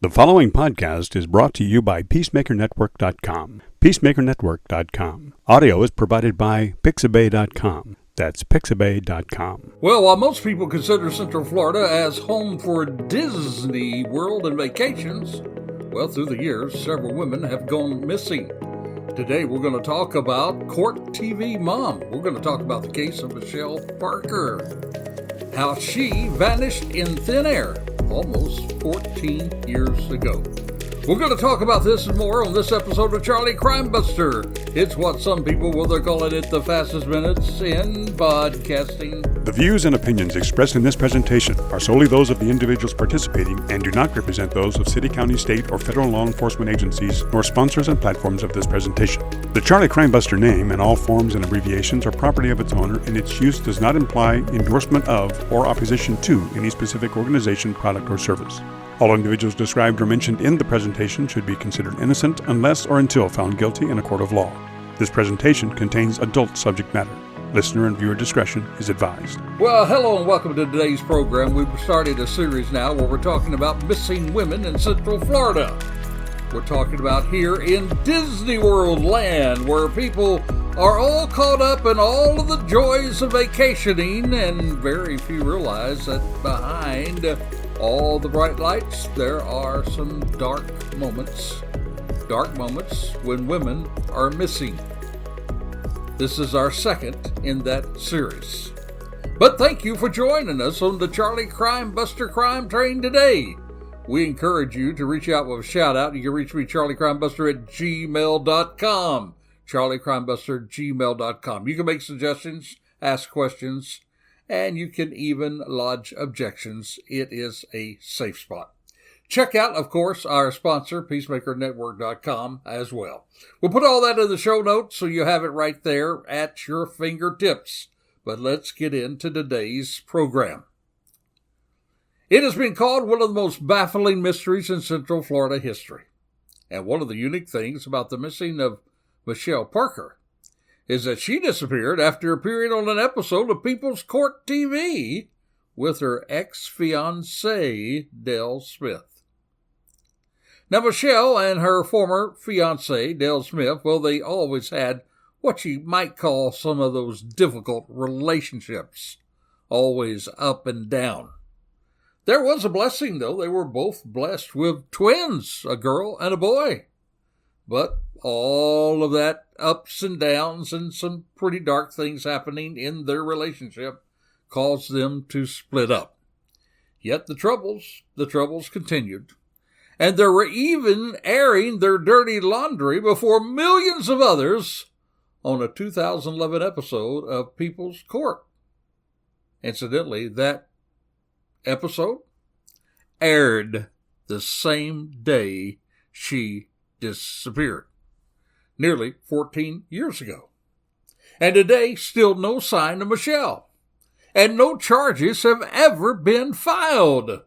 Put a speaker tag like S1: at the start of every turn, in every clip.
S1: The following podcast is brought to you by PeacemakerNetwork.com. PeacemakerNetwork.com. Audio is provided by Pixabay.com. That's Pixabay.com.
S2: Well, while most people consider Central Florida as home for Disney World and vacations, well, through the years, several women have gone missing. Today, we're going to talk about Court TV Mom. We're going to talk about the case of Michelle Parker, how she vanished in thin air almost 14 years ago. We're going to talk about this and more on this episode of Charlie Crimebuster. It's what some people, they're calling it the fastest minutes in podcasting.
S1: The views and opinions expressed in this presentation are solely those of the individuals participating and do not represent those of city, county, state, or federal law enforcement agencies, nor sponsors and platforms of this presentation. The Charlie Crimebuster name and all forms and abbreviations are property of its owner, and its use does not imply endorsement of or opposition to any specific organization, product, or service. All individuals described or mentioned in the presentation should be considered innocent unless or until found guilty in a court of law. This presentation contains adult subject matter. Listener and viewer discretion is advised.
S2: Well, hello and welcome to today's program. We've started a series now where we're talking about missing women in Central Florida. We're talking about here in Disney World land, where people are all caught up in all of the joys of vacationing, and very few realize that behind all the bright lights, there are some dark moments when women are missing. This is our second in that series. But thank you for joining us on the Charlie Crimebuster crime train today. We encourage you to reach out with a shout out. You can reach me, charliecrimebuster at gmail.com. charliecrimebuster at gmail.com. You can make suggestions, ask questions, and you can even lodge objections. It is a safe spot. Check out, of course, our sponsor, PeacemakerNetwork.com, as well. We'll put all that in the show notes so you have it right there at your fingertips. But let's get into today's program. It has been called one of the most baffling mysteries in Central Florida history. And one of the unique things about the missing of Michelle Parker is that she disappeared after appearing on an episode of People's Court TV with her ex-fiancé, Dale Smith. Now, Michelle and her former fiancé, Dale Smith, well, they always had what you might call some of those difficult relationships, always up and down. There was a blessing, though. They were both blessed with twins, a girl and a boy. But all of that ups and downs and some pretty dark things happening in their relationship caused them to split up. Yet the troubles continued. And they were even airing their dirty laundry before millions of others on a 2011 episode of People's Court. Incidentally, that episode aired the same day she disappeared, nearly 14 years ago. And today, still no sign of Michelle. And no charges have ever been filed.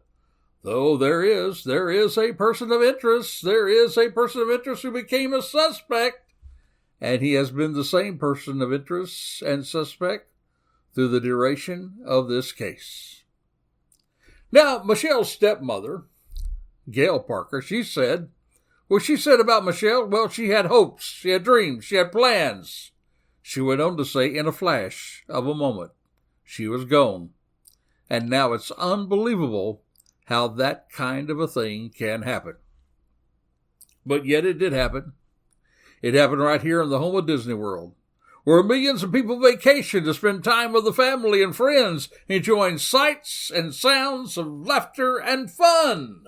S2: Though there is a person of interest. There is a person of interest who became a suspect. And he has been the same person of interest and suspect through the duration of this case. Now, Michelle's stepmother, Gail Parker, she said about Michelle, well, she had hopes, she had dreams, she had plans. She went on to say, in a flash of a moment, she was gone. And now it's unbelievable how that kind of a thing can happen. But yet it did happen. It happened right here in the home of Disney World, where millions of people vacation to spend time with the family and friends, enjoying sights and sounds of laughter and fun.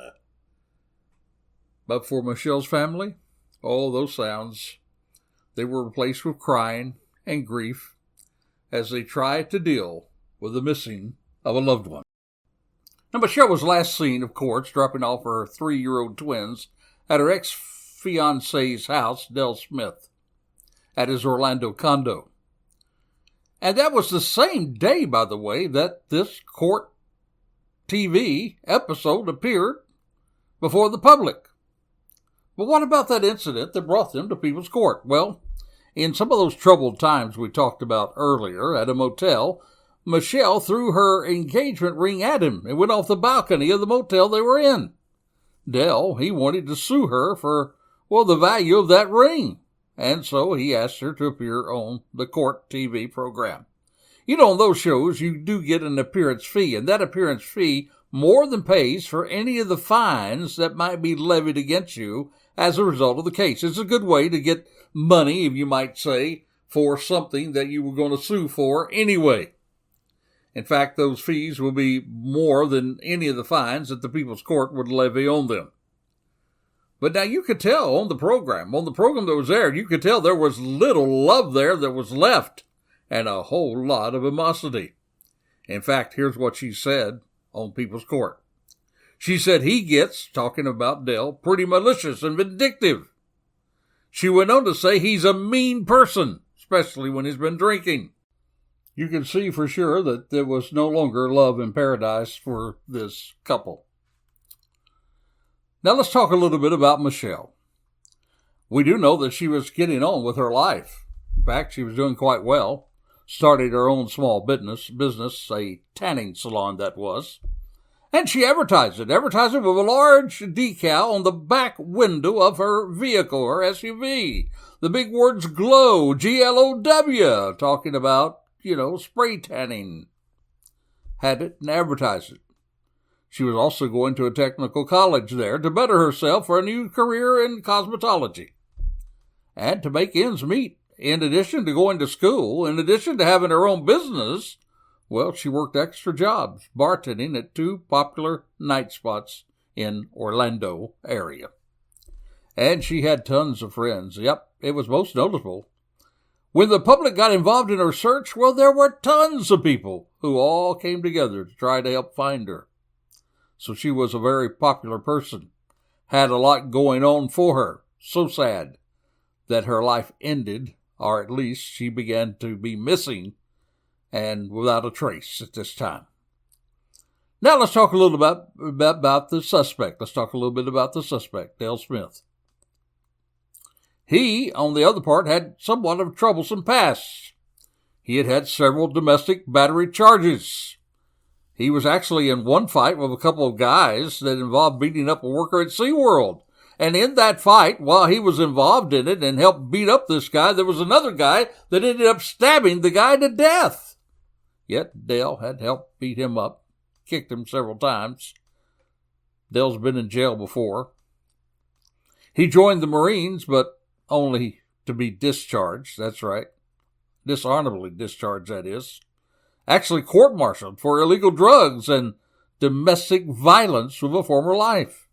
S2: But for Michelle's family, all those sounds, they were replaced with crying and grief as they tried to deal with the missing of a loved one. Now, Michelle was last seen, of course, dropping off her 3-year-old twins at her ex-fiancé's house, Dale Smith, at his Orlando condo. And that was the same day, by the way, that this court TV episode appeared before the public. But what about that incident that brought them to People's Court? Well, in some of those troubled times we talked about earlier at a motel, Michelle threw her engagement ring at him and went off the balcony of the motel they were in. Dell, he wanted to sue her for, well, the value of that ring. And so he asked her to appear on the court TV program. You know, on those shows, you do get an appearance fee, and that appearance fee more than pays for any of the fines that might be levied against you as a result of the case. It's a good way to get money, if you might say, for something that you were going to sue for anyway. In fact, those fees will be more than any of the fines that the People's Court would levy on them. But now you could tell on the program that was aired, you could tell there was little love there that was left and a whole lot of animosity. In fact, here's what she said on People's Court. She said he gets, talking about Dell, pretty malicious and vindictive. She went on to say he's a mean person, especially when he's been drinking. You can see for sure that there was no longer love in paradise for this couple. Now let's talk a little bit about Michelle. We do know that she was getting on with her life. In fact, she was doing quite well. Started her own small business, a tanning salon that was. And she advertised it with a large decal on the back window of her vehicle, her SUV. The big words GLOW, G-L-O-W, talking about, spray tanning. Had it and advertised it. She was also going to a technical college there to better herself for a new career in cosmetology. And to make ends meet, in addition to going to school, in addition to having her own business, well, she worked extra jobs, bartending at 2 popular night spots in Orlando area. And she had tons of friends. Yep, it was most notable. When the public got involved in her search, well, there were tons of people who all came together to try to help find her. So she was a very popular person, had a lot going on for her. So sad that her life ended, or at least she began to be missing and without a trace at this time. Now let's talk a little about the suspect. Let's talk a little bit about the suspect, Dale Smith. He, on the other part, had somewhat of a troublesome past. He had had several domestic battery charges. He was actually in one fight with a couple of guys that involved beating up a worker at SeaWorld. And in that fight, while he was involved in it and helped beat up this guy, there was another guy that ended up stabbing the guy to death. Yet Dale had helped beat him up, kicked him several times. Dale's been in jail before. He joined the Marines, but only to be discharged. That's right. Dishonorably discharged, that is. Actually court-martialed for illegal drugs and domestic violence with a former life.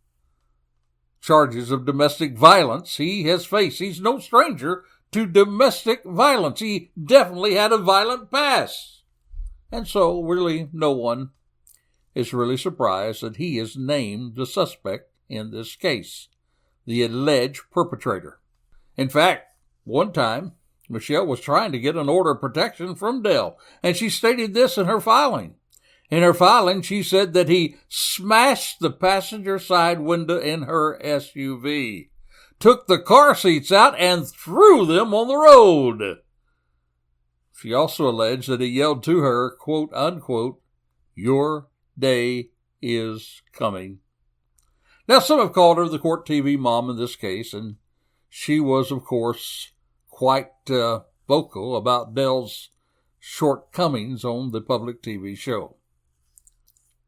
S2: Charges of domestic violence he has faced. He's no stranger to domestic violence. He definitely had a violent past. And so really no one is really surprised that he is named the suspect in this case, the alleged perpetrator. In fact, one time, Michelle was trying to get an order of protection from Dale, and she stated this in her filing. In her filing, she said that he smashed the passenger side window in her SUV, took the car seats out, and threw them on the road. She also alleged that he yelled to her, quote, unquote, "Your day is coming." Now, some have called her the court TV mom in this case, and she was, of course, quite vocal about Dell's shortcomings on the public TV show.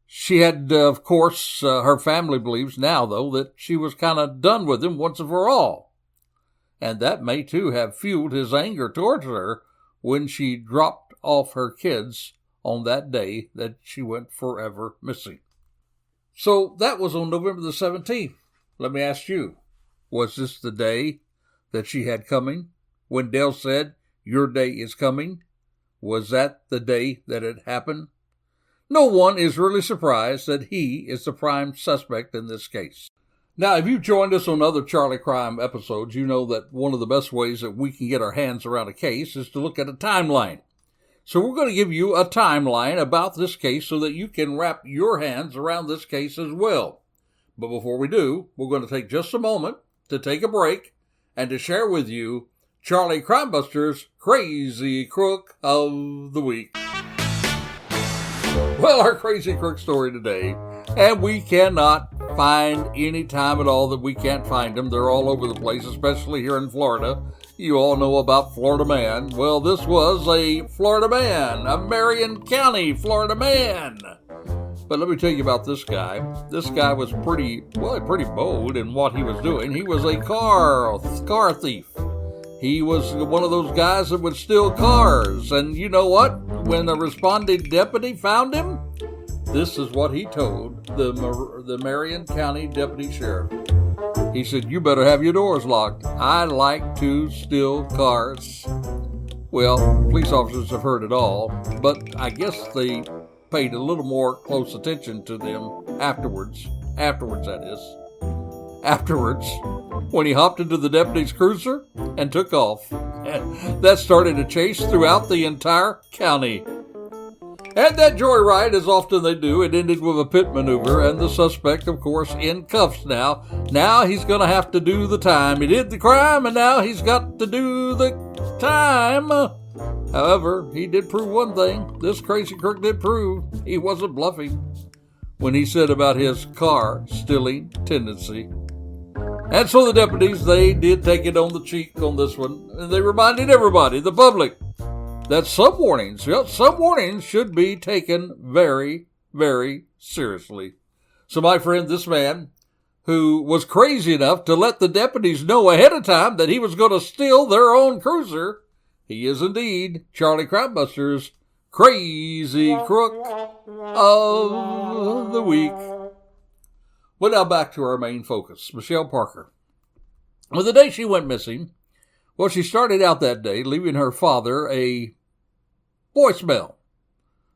S2: She had, of course, her family believes now, though, that she was kind of done with him once and for all. And that may, too, have fueled his anger towards her when she dropped off her kids on that day that she went forever missing. So that was on November the 17th. Let me ask you, was this the day that she had coming? When Dale said, "Your day is coming," was that the day that it happened? No one is really surprised that he is the prime suspect in this case. Now, if you've joined us on other Charlie Crime episodes, you know that one of the best ways that we can get our hands around a case is to look at a timeline. So we're going to give you a timeline about this case so that you can wrap your hands around this case as well. But before we do, we're going to take just a moment to take a break and to share with you Charlie Crimebuster's Crazy Crook of the Week. Well, our Crazy Crook story today And we cannot find any time at all that we can't find them. They're all over the place, especially here in Florida. You all know about Florida Man. Well, this was a Florida man, a Marion County Florida man. But let me tell you about this guy. This guy was pretty bold in what he was doing. He was a car thief. He was one of those guys that would steal cars. And you know what? When a responding deputy found him, this is what he told the Marion County Deputy Sheriff. He said, "You better have your doors locked. I like to steal cars." Well, police officers have heard it all, but I guess they paid a little more close attention to them afterwards, when he hopped into the deputy's cruiser and took off. That started a chase throughout the entire county. And that joyride, as often they do, it ended with a pit maneuver, and the suspect, of course, in cuffs now. Now he's going to have to do the time. He did the crime, and now he's got to do the time. However, he did prove one thing. This crazy crook did prove he wasn't bluffing when he said about his car-stealing tendency. And so the deputies, they did take it on the cheek on this one, and they reminded everybody, the public, that some warnings should be taken very, very seriously. So my friend, this man, who was crazy enough to let the deputies know ahead of time that he was going to steal their own cruiser, he is indeed Charlie Crimebuster's Crazy Crook of the Week. Well, now back to our main focus, Michelle Parker. Well, the day she went missing, well, she started out that day leaving her father a voicemail,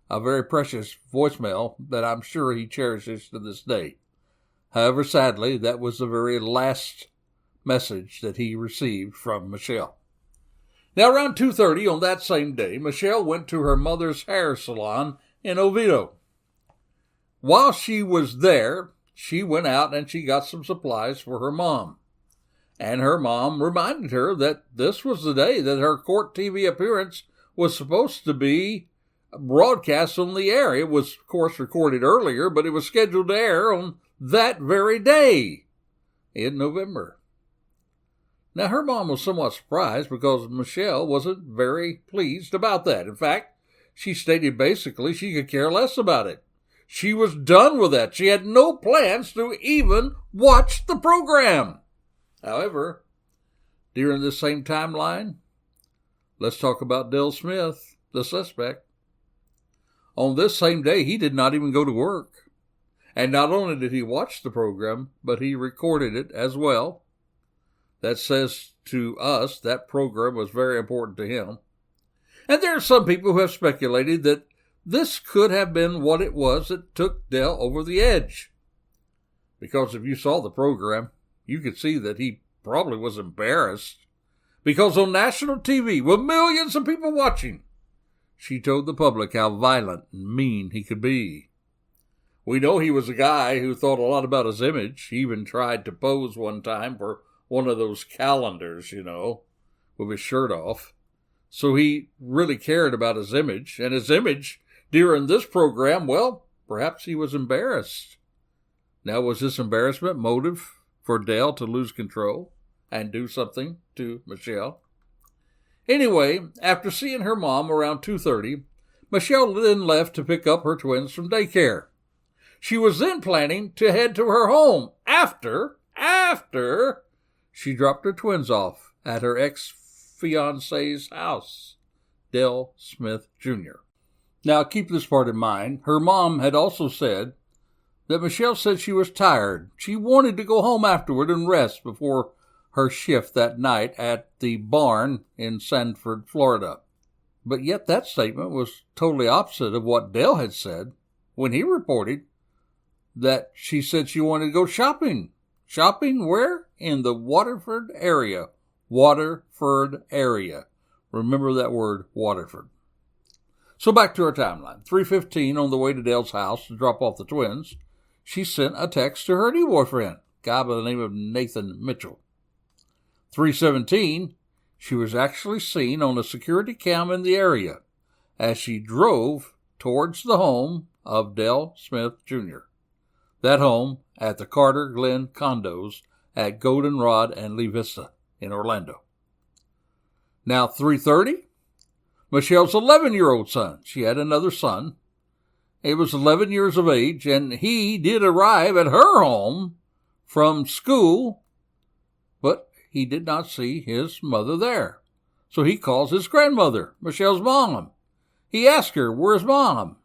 S2: a very precious voicemail that I'm sure he cherishes to this day. However, sadly, that was the very last message that he received from Michelle. Now, around 2:30 on that same day, Michelle went to her mother's hair salon in Oviedo. While she was there, she went out and she got some supplies for her mom. And her mom reminded her that this was the day that her court TV appearance was supposed to be broadcast on the air. It was, of course, recorded earlier, but it was scheduled to air on that very day in November. Now, her mom was somewhat surprised because Michelle wasn't very pleased about that. In fact, she stated basically she could care less about it. She was done with that. She had no plans to even watch the program. However, during this same timeline, let's talk about Dale Smith, the suspect. On this same day, he did not even go to work. And not only did he watch the program, but he recorded it as well. That says to us that program was very important to him. And there are some people who have speculated that this could have been what it was that took Dale over the edge. Because if you saw the program, you could see that he probably was embarrassed. Because on national TV, with millions of people watching, she told the public how violent and mean he could be. We know he was a guy who thought a lot about his image. He even tried to pose one time for one of those calendars, with his shirt off. So he really cared about his image. And his image during this program, well, perhaps he was embarrassed. Now, was this embarrassment motive for Dale to lose control and do something to Michelle? Anyway, after seeing her mom around 2:30, Michelle then left to pick up her twins from daycare. She was then planning to head to her home after she dropped her twins off at her ex-fiancé's house, Dale Smith Jr. Now, keep this part in mind. Her mom had also said that Michelle said she was tired. She wanted to go home afterward and rest before her shift that night at the barn in Sanford, Florida. But yet that statement was totally opposite of what Dale had said when he reported that she said she wanted to go shopping. Shopping where? In the Waterford area. Waterford area. Remember that word, Waterford. So back to our timeline. 3:15 on the way to Dale's house to drop off the twins, she sent a text to her new boyfriend, a guy by the name of Nathan Mitchell. 3:17, she was actually seen on a security cam in the area as she drove towards the home of Dale Smith Jr. That home at the Carter Glen condos at Goldenrod and Lee Vista in Orlando. Now, 3:30, Michelle's 11-year-old son. She had another son. He was 11 years of age, and he did arrive at her home from school, but he did not see his mother there. So he calls his grandmother, Michelle's mom. He asked her, "Where's Mom?"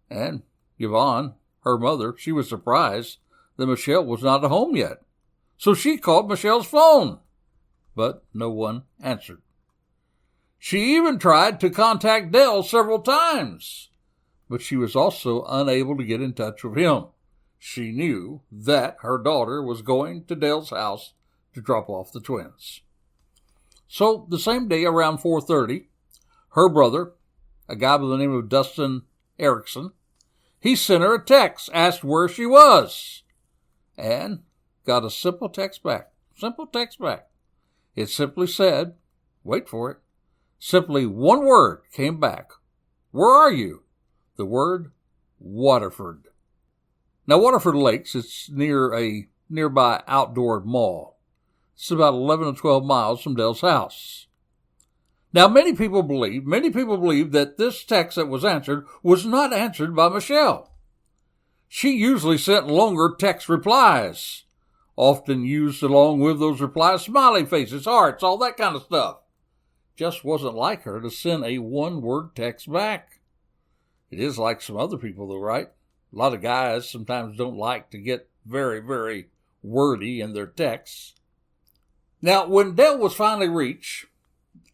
S2: And Yvonne, her mother, she was surprised that Michelle was not at home yet. So she called Michelle's phone, but no one answered. She even tried to contact Dale several times, but she was also unable to get in touch with him. She knew that her daughter was going to Dale's house to drop off the twins. So the same day around 4:30, her brother, a guy by the name of Dustin Erickson, he sent her a text, asked where she was, and got a simple text back. Simple text back. It simply said, wait for it, simply one word came back. Where are you? The word Waterford. Now, Waterford Lakes, it's near a nearby outdoor mall. It's about 11 to 12 miles from Dale's house. Now, many people believe that this text that was answered was not answered by Michelle. She usually sent longer text replies, often used along with those replies, smiley faces, hearts, all that kind of stuff. Just wasn't like her to send a one-word text back. It is like some other people, though, right? A lot of guys sometimes don't like to get very, very wordy in their texts. Now, when Dale was finally reached,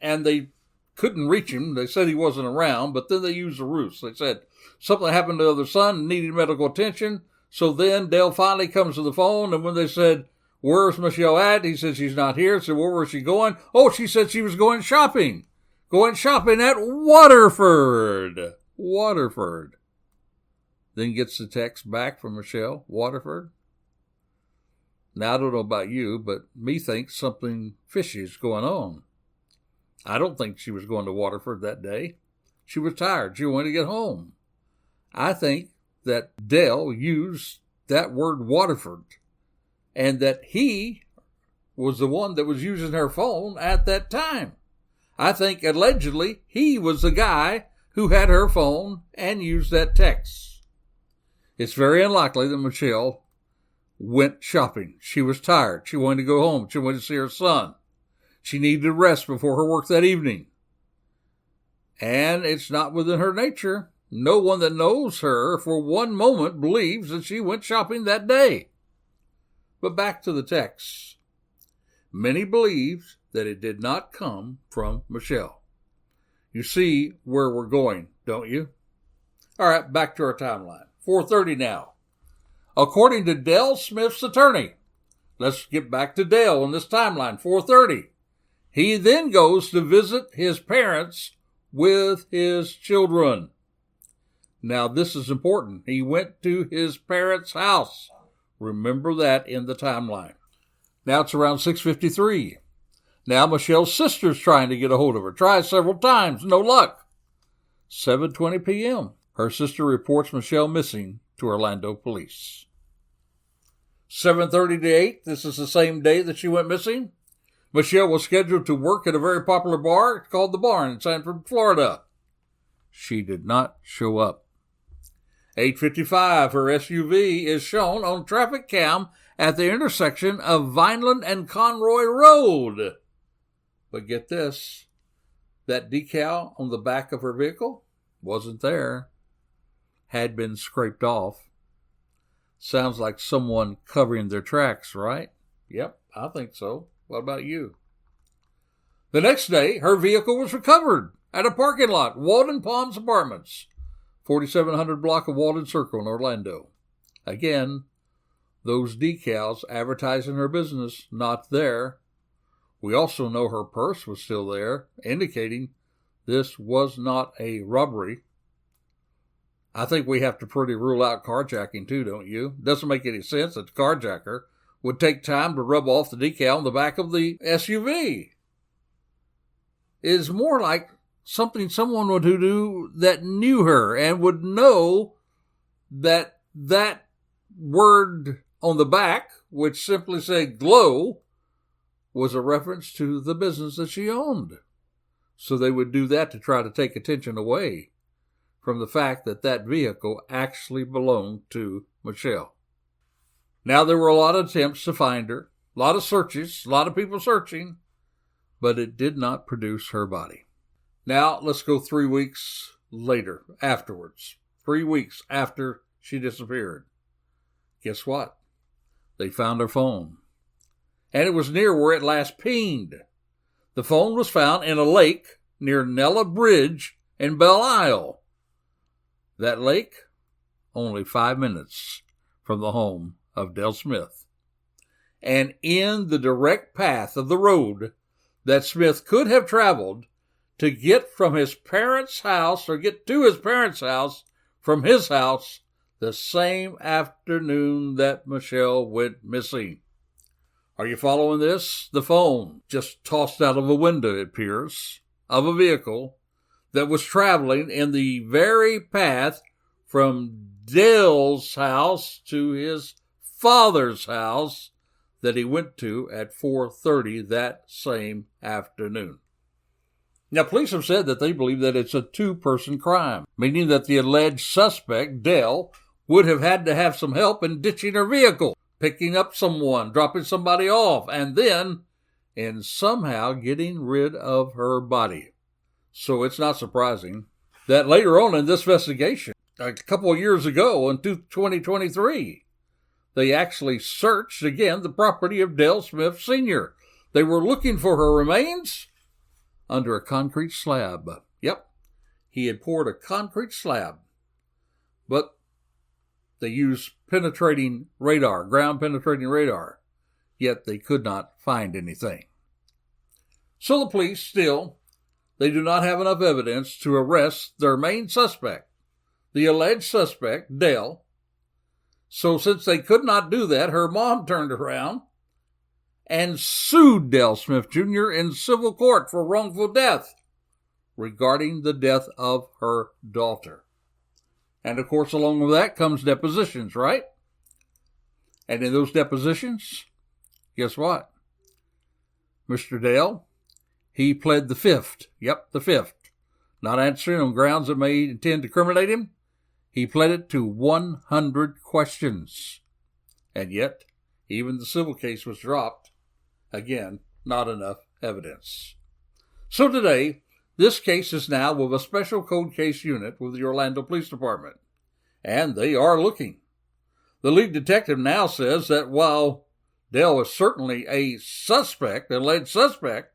S2: and they couldn't reach him, they said he wasn't around, but then they used a ruse. They said something happened to the other son, needed medical attention. So then Dale finally comes to the phone, and when they said, "Where's Michelle at?" he said, "She's not here." So where was she going? Oh, she said she was going shopping. Going shopping at Waterford. Waterford. Then gets the text back from Michelle, Waterford. Now, I don't know about you, but me thinks something fishy is going on. I don't think she was going to Waterford that day. She was tired. She wanted to get home. I think that Dale used that word Waterford, and that he was the one that was using her phone at that time. I think allegedly he was the guy who had her phone and used that text. It's very unlikely that Michelle went shopping. She was tired. She wanted to go home. She wanted to see her son. She needed to rest before her work that evening. And it's not within her nature. No one that knows her for one moment believes that she went shopping that day. But back to the text. Many believe that it did not come from Michelle. You see where we're going, don't you? All right, back to our timeline. 4:30 now. According to Dale Smith's attorney, let's get back to Dale in this timeline, 4:30. He then goes to visit his parents with his children. Now, this is important. He went to his parents' house. Remember that in the timeline. Now it's around 6:53. Now Michelle's sister's trying to get a hold of her. Tries several times. No luck. 7:20 p.m. Her sister reports Michelle missing to Orlando police. 7:30 to 8. This is the same day that she went missing. Michelle was scheduled to work at a very popular bar called The Barn in Sanford, Florida. She did not show up. 8:55, her SUV is shown on traffic cam at the intersection of Vineland and Conroy Road. But get this, that decal on the back of her vehicle wasn't there. Had been scraped off. Sounds like someone covering their tracks, right? Yep, I think so. What about you? The next day, her vehicle was recovered at a parking lot, Walden Palms Apartments, 4700 block of Walden Circle in Orlando. Again, those decals advertising her business, not there. We also know her purse was still there, indicating this was not a robbery. I think we have to pretty rule out carjacking too, don't you? Doesn't make any sense that the carjacker would take time to rub off the decal on the back of the SUV. It is more like something someone would do that knew her and would know that that word on the back, which simply said Glow, was a reference to the business that she owned. So they would do that to try to take attention away from the fact that that vehicle actually belonged to Michelle. Now, there were a lot of attempts to find her, a lot of searches, a lot of people searching, but it did not produce her body. Now, let's go 3 weeks later, afterwards. 3 weeks after she disappeared. Guess what? They found her phone. And it was near where it last pinged. The phone was found in a lake near Nella Bridge in Belle Isle. That lake, only 5 minutes from the home of Dale Smith. And in the direct path of the road that Smith could have traveled to get from his parents' house or get to his parents' house from his house the same afternoon that Michelle went missing. Are you following this? The phone just tossed out of a window, it appears, of a vehicle that was traveling in the very path from Dale's house to his father's house that he went to at 4:30 that same afternoon. Now, police have said that they believe that it's a two-person crime, meaning that the alleged suspect, Dale, would have had to have some help in ditching her vehicle, picking up someone, dropping somebody off, and then in somehow getting rid of her body. So it's not surprising that later on in this investigation, a couple of years ago in 2023, they actually searched again the property of Dale Smith Sr. They were looking for her remains under a concrete slab. Yep, he had poured a concrete slab, but they used penetrating radar, ground penetrating radar, yet they could not find anything. So the police still, they do not have enough evidence to arrest their main suspect, the alleged suspect, Dale. So since they could not do that, her mom turned around and sued Dale Smith Jr. in civil court for wrongful death regarding the death of her daughter. And of course, along with that comes depositions, right? And in those depositions, guess what? Mr. Dale, he pled the fifth. Yep, the fifth. Not answering on grounds that may intend to criminate him. He pled it to 100 questions. And yet, even the civil case was dropped. Again, not enough evidence. So today, this case is now with a special cold case unit with the Orlando Police Department. And they are looking. The lead detective now says that while Dale is certainly a suspect, an alleged suspect,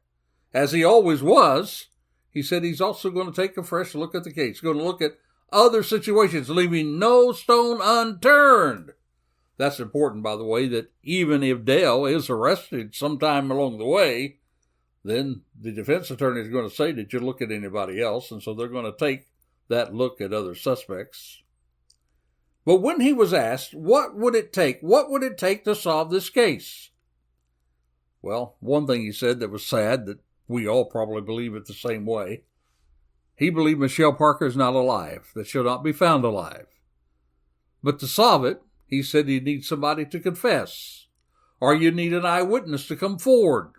S2: as he always was, he said he's also going to take a fresh look at the case. He's going to look at other situations, leaving no stone unturned. That's important, by the way, that even if Dale is arrested sometime along the way, then the defense attorney is going to say, did you look at anybody else? And so they're going to take that look at other suspects. But when he was asked, what would it take? What would it take to solve this case? Well, one thing he said that was sad, that we all probably believe it the same way. He believed Michelle Parker is not alive, that she'll not be found alive. But to solve it, he said you need somebody to confess, or you need an eyewitness to come forward,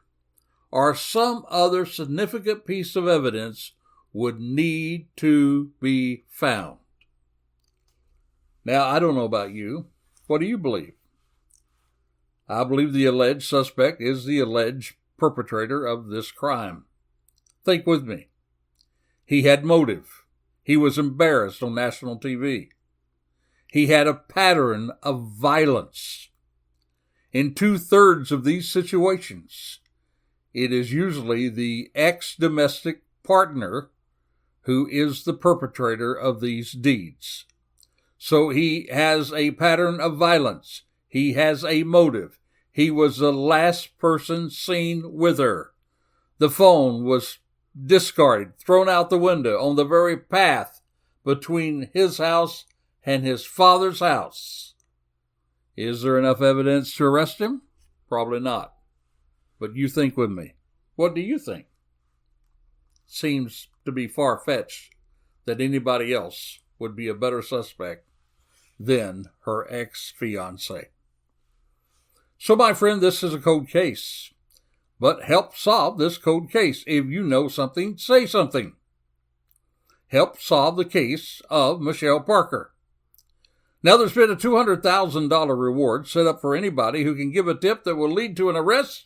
S2: or some other significant piece of evidence would need to be found. Now, I don't know about you. What do you believe? I believe the alleged suspect is the alleged perpetrator of this crime. Think with me. He had motive. He was embarrassed on national TV. He had a pattern of violence. In 2/3 of these situations, it is usually the ex-domestic partner who is the perpetrator of these deeds. So he has a pattern of violence. He has a motive. He was the last person seen with her. The phone was discarded, thrown out the window on the very path between his house and his father's house. Is there enough evidence to arrest him? Probably not. But you think with me. What do you think? Seems to be far-fetched that anybody else would be a better suspect then her ex-fiancé. So, my friend, this is a cold case. But help solve this cold case. If you know something, say something. Help solve the case of Michelle Parker. Now, there's been a $200,000 reward set up for anybody who can give a tip that will lead to an arrest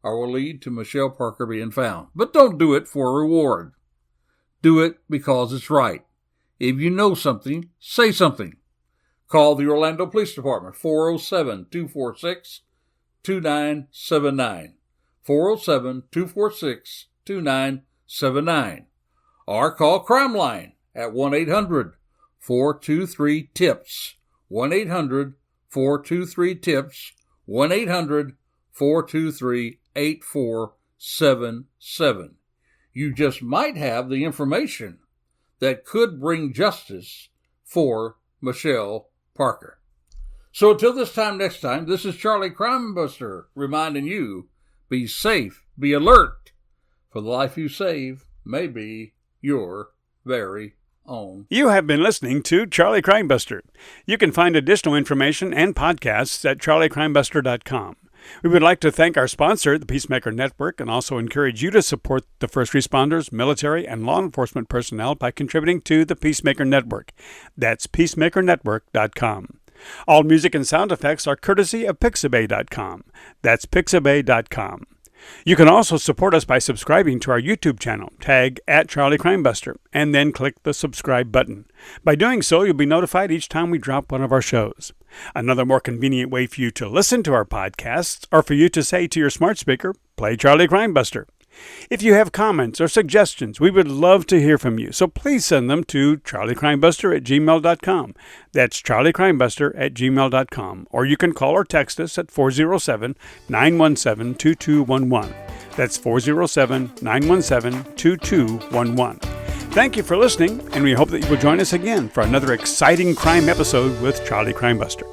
S2: or will lead to Michelle Parker being found. But don't do it for a reward. Do it because it's right. If you know something, say something. Call the Orlando Police Department, 407-246-2979. 407-246-2979. Or call Crimeline at 1-800-423-TIPS. 1-800-423-TIPS. 1-800-423-8477. You just might have the information that could bring justice for Michelle Parker. So until this time next time, this is Charlie Crimebuster reminding you, be safe, be alert, for the life you save may be your very own.
S1: You have been listening to Charlie Crimebuster. You can find additional information and podcasts at charliecrimebuster.com. We would like to thank our sponsor, the Peacemaker Network, and also encourage you to support the first responders, military, and law enforcement personnel by contributing to the Peacemaker Network. That's peacemakernetwork.com. All music and sound effects are courtesy of Pixabay.com. That's Pixabay.com. You can also support us by subscribing to our YouTube channel, tag at Charlie Crimebuster, and then click the subscribe button. By doing so, you'll be notified each time we drop one of our shows. Another more convenient way for you to listen to our podcasts, or for you to say to your smart speaker, play Charlie Crimebuster. If you have comments or suggestions, we would love to hear from you, so please send them to charliecrimebuster@gmail.com. That's charliecrimebuster@gmail.com. Or you can call or text us at 407-917-2211. That's 407-917-2211. Thank you for listening, and we hope that you will join us again for another exciting crime episode with Charlie Crimebuster.